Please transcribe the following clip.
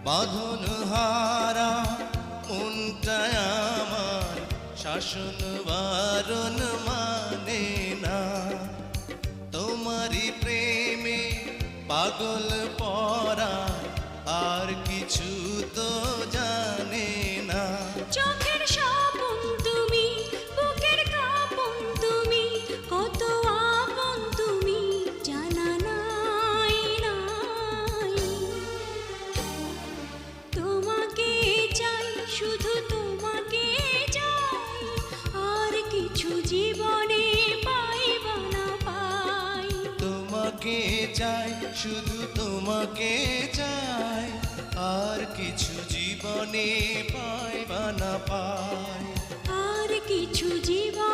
বাঁধন হারা মনটায় আমার শাসন বারণ মানে না। তোমারই প্রেমে পাগল পরা আর কিছু তো জানে না। চোখের স্বপন তুমি, বুকের কাঁপন তুমি, কত আপন তুমি জানা নাই নাই। তোমাকে চাই, শুধু তোমাকে চাই, আর কিছু জীবনে পাইব না পাই। তোমাকে চাই, শুধু তোমাকে চাই, আর কিছু জীবনে পাইবা না পাই। আর কিছু জীবন